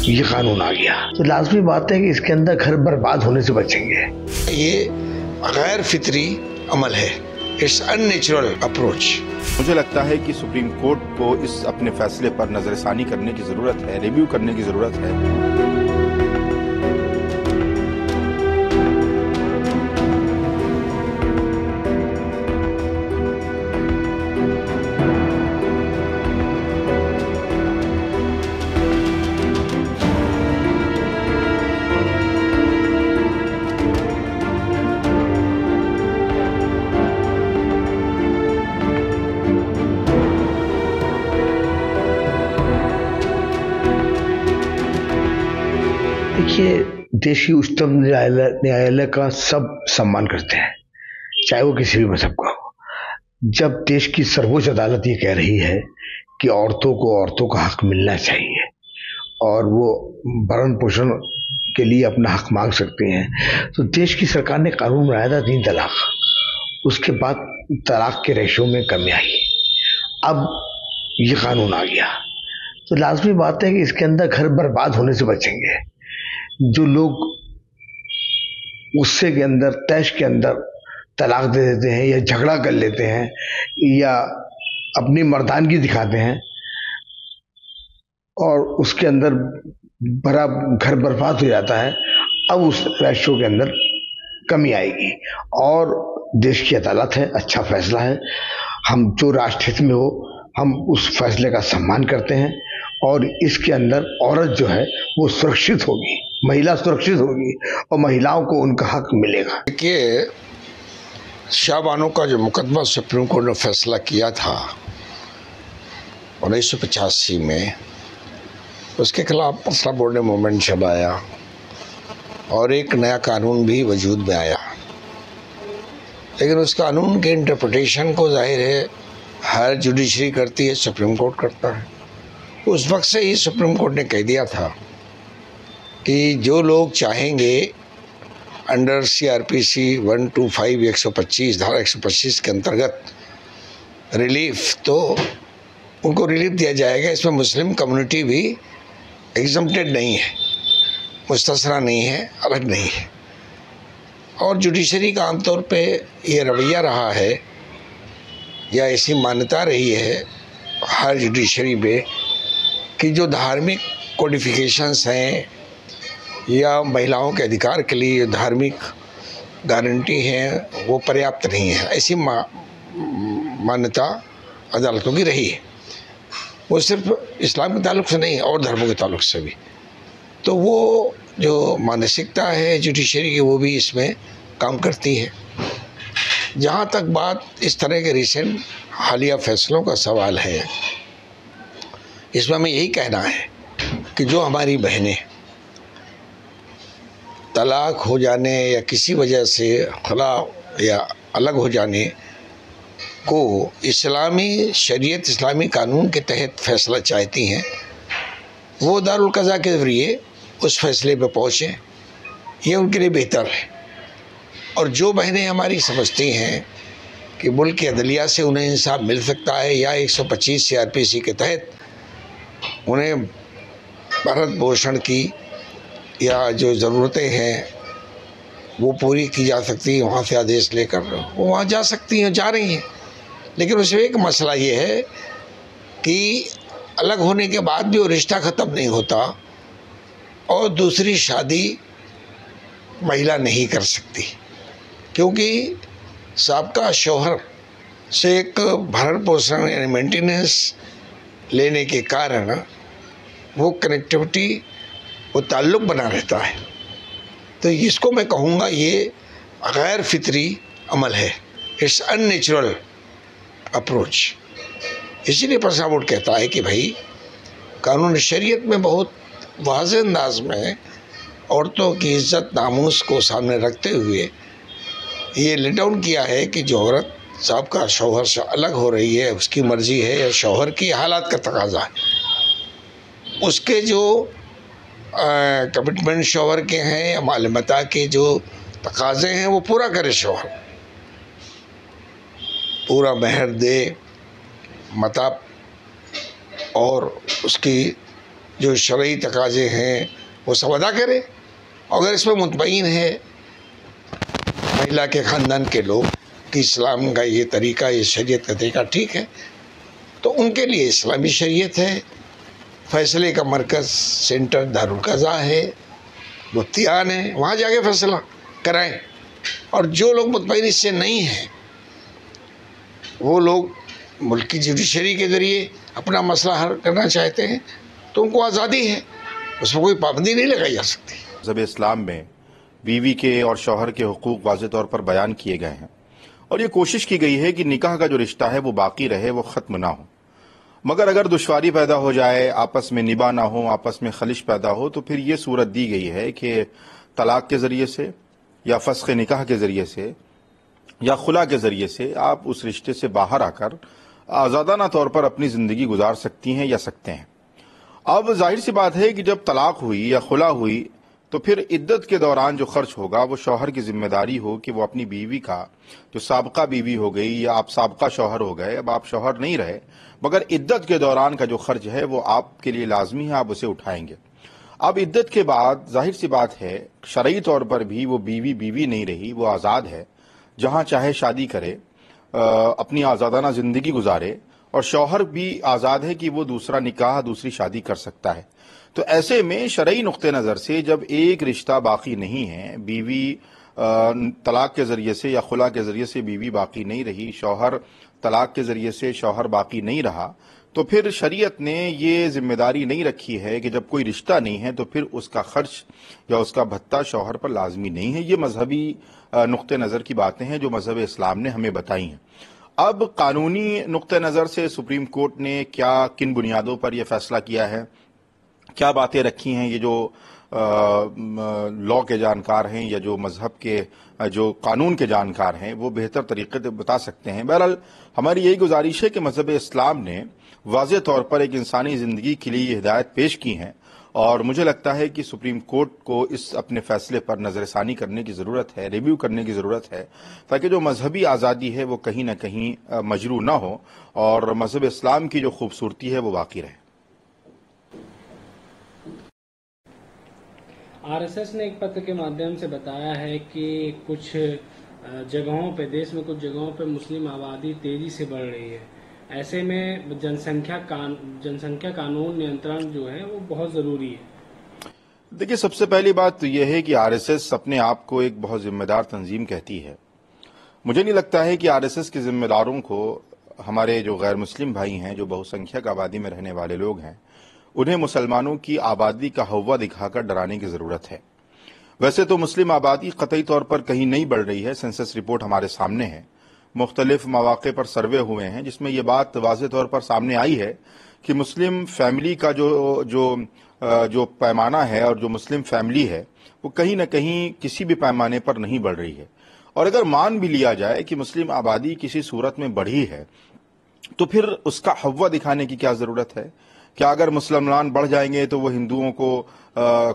ये कानून आ गया तो लाजमी बात है कि इसके अंदर घर बर्बाद होने से बचेंगे। ये गैर फितरी अमल है, इट्स अननेचुरल अप्रोच। मुझे लगता है कि सुप्रीम कोर्ट को इस अपने फैसले पर नजरसानी करने की जरूरत है, रिव्यू करने की जरूरत है। देखिए, देश की उच्चतम न्यायालय का सब सम्मान करते हैं, चाहे वो किसी भी मजहब का हो। जब देश की सर्वोच्च अदालत ये कह रही है कि औरतों का हक मिलना चाहिए और वो भरण पोषण के लिए अपना हक मांग सकती हैं, तो देश की सरकार ने कानून बनाया था 3 तलाक। उसके बाद तलाक के रेशो में कमी आई, अब ये कानून आ गया तो लाजमी बात है कि इसके अंदर घर बर्बाद होने से बचेंगे। जो लोग गुस्से के अंदर, तैश के अंदर तलाक दे देते हैं या झगड़ा कर लेते हैं या अपनी मर्दानगी दिखाते हैं और उसके अंदर बड़ा घर बर्बाद हो जाता है, अब उस रेशो के अंदर कमी आएगी। और देश की अदालत है, अच्छा फैसला है, हम जो राष्ट्रहित में हो हम उस फैसले का सम्मान करते हैं और इसके अंदर औरत जो है वो सुरक्षित होगी, महिला सुरक्षित होगी और महिलाओं को उनका हक मिलेगा। देखिए, शाहबानो का जो मुकदमा सुप्रीम कोर्ट ने फैसला किया था 1985 में, उसके खिलाफ मसला बोर्ड ने मूवमेंट चलाया और एक नया कानून भी वजूद में आया। लेकिन उस कानून के इंटरप्रिटेशन को जाहिर है हर जुडिशरी करती है, सुप्रीम कोर्ट करता है। उस वक्त से ही सुप्रीम कोर्ट ने कह दिया था कि जो लोग चाहेंगे अंडर CRPC 125 125 धारा 125 के अंतर्गत रिलीफ, तो उनको रिलीफ दिया जाएगा। इसमें मुस्लिम कम्युनिटी भी एग्जम्प्टेड नहीं है, मुस्तस्ना नहीं है, अलग नहीं है। और जुडिशरी का आमतौर पे ये रवैया रहा है या ऐसी मान्यता रही है हर जुडिशरी में कि जो धार्मिक कोडिफिकेशंस हैं या महिलाओं के अधिकार के लिए धार्मिक गारंटी हैं वो पर्याप्त नहीं है। ऐसी मान्यता अदालतों की रही है, वो सिर्फ इस्लाम के ताल्लुक से नहीं और धर्मों के ताल्लुक से भी। तो वो जो मानसिकता है जुडिशरी की वो भी इसमें काम करती है। जहाँ तक बात इस तरह के रिसेंट हालिया फैसलों का सवाल है, इसमें हमें यही कहना है कि जो हमारी बहनें तलाक हो जाने या किसी वजह से खला या अलग हो जाने को इस्लामी शरीयत, इस्लामी कानून के तहत फैसला चाहती हैं, वो दारुल क़ज़ा के ज़रिए उस फैसले पे पहुँचें, ये उनके लिए बेहतर है। और जो बहनें हमारी समझती हैं कि मुल्क की अदलिया से उन्हें इंसाफ मिल सकता है या 125 CRPC के तहत उन्हें भरण पोषण की या जो ज़रूरतें हैं वो पूरी की जा सकती है, वहाँ से आदेश लेकर वो वहाँ जा सकती हैं, जा रही हैं। लेकिन उसमें एक मसला ये है कि अलग होने के बाद भी वो रिश्ता ख़त्म नहीं होता और दूसरी शादी महिला नहीं कर सकती, क्योंकि साबका शौहर से एक भरण पोषण यानी मेंटेनेंस लेने के कारण वो कनेक्टिविटी, वो ताल्लुक़ बना रहता है। तो इसको मैं कहूँगा ये गैर फितरी अमल है, इट्स अननेचुरल अप्रोच। इसीलिए फैसला बोर्ड कहता है कि भाई कानून शरीयत में बहुत वाज़ेह अंदाज में औरतों की इज़्ज़त नामूस को सामने रखते हुए ये लेट डाउन किया है कि जो औरत साबका शौहर से अलग हो रही है, उसकी मर्ज़ी है या शौहर की हालात का तकाज़ा है, उसके जो कमिटमेंट शौहर के हैं या मालूमाता के जो तकाज़े हैं वो पूरा करे शौहर, पूरा महर दे, मता और उसकी जो शरई तकाजे हैं वो सब अदा करे। अगर इसमें मुतमईन है महिला के ख़ानदान के लोग कि इस्लाम का ये तरीका, ये शरीयत का तरीका ठीक है, तो उनके लिए इस्लामी शरीयत है। फैसले का मरकज़ सेंटर दारुल क़ज़ा है, मुफ्तियान है, वहाँ जाके फैसला कराएं। और जो लोग मुतमईन इससे नहीं हैं, वो लोग मुल्क की जुडिशरी के ज़रिए अपना मसला हल करना चाहते हैं तो उनको आज़ादी है, उसमें कोई पाबंदी नहीं लगाई जा सकती। मज़हब इस्लाम में बीवी के और शौहर के हुकूक वाज़े तौर पर बयान किए गए हैं और ये कोशिश की गई है कि निकाह का जो रिश्ता है वो बाकी रहे, वो ख़त्म ना हो। मगर अगर दुश्वारी पैदा हो जाए, आपस में निभा ना हो, आपस में खलिश पैदा हो, तो फिर ये सूरत दी गई है कि तलाक के ज़रिए से या फ़स्ख़ निकाह के ज़रिए से या खुला के ज़रिए से आप उस रिश्ते से बाहर आकर आज़ादाना तौर पर अपनी ज़िंदगी गुजार सकती हैं या सकते हैं। अब जाहिर सी बात है कि जब तलाक हुई या खुला हुई तो फिर इद्दत के दौरान जो खर्च होगा वो शौहर की जिम्मेदारी हो कि वो अपनी बीवी का, जो साबका बीवी हो गई या आप साबका शौहर हो गए, अब आप शौहर नहीं रहे, मगर इद्दत के दौरान का जो खर्च है वो आपके लिए लाजमी है, आप उसे उठाएंगे। अब इद्दत के बाद जाहिर सी बात है शरई तौर पर भी वो बीवी बीवी नहीं रही, वो आज़ाद है, जहाँ चाहे शादी करे, अपनी आज़ादाना ज़िंदगी गुजारे, और शौहर भी आज़ाद है कि वो दूसरा निकाह, दूसरी शादी कर सकता है। तो ऐसे में शरई नुक्ते नज़र से जब एक रिश्ता बाकी नहीं है, बीवी तलाक के ज़रिए से या खुला के ज़रिए से बीवी बाकी नहीं रही, शौहर तलाक के ज़रिए से शौहर बाकी नहीं रहा, तो फिर शरीयत ने ये जिम्मेदारी नहीं रखी है कि जब कोई रिश्ता नहीं है तो फिर उसका खर्च या उसका भत्ता शौहर पर लाजमी नहीं है। ये मजहबी नुक्ते नज़र की बातें हैं जो मजहब इस्लाम ने हमें बताई हैं। अब कानूनी नुक्ते नज़र से सुप्रीम कोर्ट ने क्या, किन बुनियादों पर यह फैसला किया है, क्या बातें रखी हैं, ये जो लॉ के जानकार हैं या जो मजहब के, जो कानून के जानकार हैं, वो बेहतर तरीके से बता सकते हैं। बहरहाल हमारी यही गुजारिश है कि मजहब इस्लाम ने वाज़े तौर पर एक इंसानी ज़िंदगी के लिए ये हिदायत पेश की हैं और मुझे लगता है कि सुप्रीम कोर्ट को इस अपने फैसले पर नज़रसानी करने की ज़रूरत है, रिव्यू करने की ज़रूरत है, ताकि जो मजहबी आज़ादी है वो कहीं ना कहीं मजरू ना हो और मजहब इस्लाम की जो खूबसूरती है वो बाकी रहे। आरएसएस ने एक पत्र के माध्यम से बताया है कि कुछ जगहों पे, देश में कुछ जगहों पे मुस्लिम आबादी तेजी से बढ़ रही है। ऐसे में जनसंख्या कानून नियंत्रण जो है वो बहुत ज़रूरी है। देखिए, सबसे पहली बात तो यह है कि आरएसएस अपने आप को एक बहुत जिम्मेदार तंजीम कहती है। मुझे नहीं लगता है कि आरएसएस के जिम्मेदारों को हमारे जो गैर मुस्लिम भाई हैं, जो बहुसंख्यक आबादी में रहने वाले लोग हैं, उन्हें मुसलमानों की आबादी का हव्वा दिखाकर डराने की ज़रूरत है। वैसे तो मुस्लिम आबादी कतई तौर पर कहीं नहीं बढ़ रही है। सेंसस रिपोर्ट हमारे सामने है, मुख्तलिफ मौक़े पर सर्वे हुए हैं जिसमें यह बात वाज़े तौर पर सामने आई है कि मुस्लिम फैमिली का जो पैमाना है और जो मुस्लिम फैमिली है वो कहीं ना कहीं किसी भी पैमाने पर नहीं बढ़ रही है। और अगर मान भी लिया जाए कि मुस्लिम आबादी किसी सूरत में बढ़ी है तो फिर उसका हव्वा दिखाने की क्या ज़रूरत है? क्या अगर मुसलमान बढ़ जाएंगे तो वो हिंदुओं को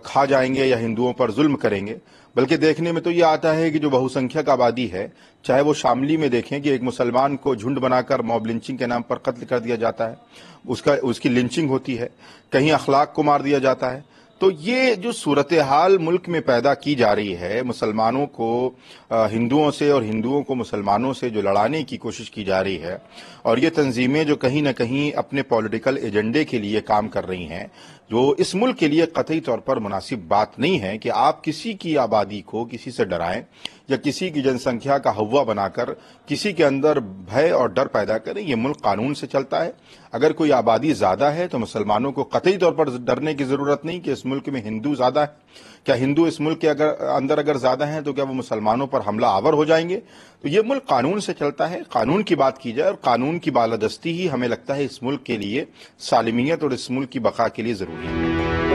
खा जाएंगे या हिंदुओं पर जुल्म करेंगे? बल्कि देखने में तो ये आता है कि जो बहुसंख्यक आबादी है, चाहे वो शामली में देखें कि एक मुसलमान को झुंड बनाकर मॉब लिंचिंग के नाम पर कत्ल कर दिया जाता है, उसकी लिंचिंग होती है, कहीं अखलाक को मार दिया जाता है। तो ये जो सूरत हाल मुल्क में पैदा की जा रही है, मुसलमानों को हिंदुओं से और हिंदुओं को मुसलमानों से जो लड़ाने की कोशिश की जा रही है, और ये तंजीमें जो कहीं ना कहीं अपने पॉलिटिकल एजेंडे के लिए काम कर रही हैं, जो इस मुल्क के लिए कतई तौर पर मुनासिब बात नहीं है कि आप किसी की आबादी को किसी से डराएं या किसी की जनसंख्या का हव्वा बनाकर किसी के अंदर भय और डर पैदा करें। ये मुल्क कानून से चलता है। अगर कोई आबादी ज़्यादा है तो मुसलमानों को कतई तौर पर डरने की ज़रूरत नहीं कि इस मुल्क में हिंदू ज़्यादा है। क्या हिंदू इस मुल्क के अंदर अगर ज़्यादा हैं तो क्या वो मुसलमानों पर हमला आवर हो जाएंगे? तो ये मुल्क कानून से चलता है। कानून की बात की जाए और कानून की बालादस्ती ही हमें लगता है इस मुल्क के लिए सालिमियत और इस मुल्क की बका के लिए ज़रूरी है।